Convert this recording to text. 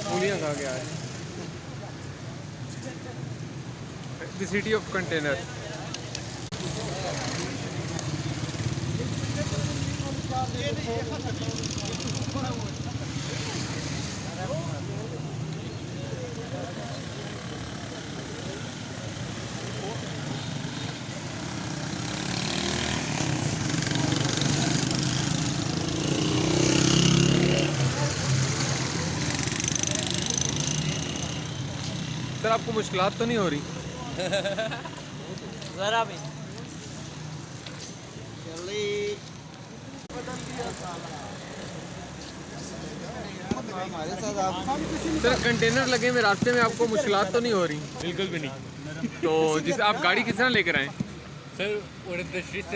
मूलियाँ खा गया है। The city of container. Sir आपको मुश्किलात तो नहीं हो रही? ज़रा भी। सर कंटेनर लगे हुए रास्ते में, आपको मुश्किलात तो नहीं हो रही? बिल्कुल भी नहीं। तो जिस आप गाड़ी किस तरह लेकर आए? सर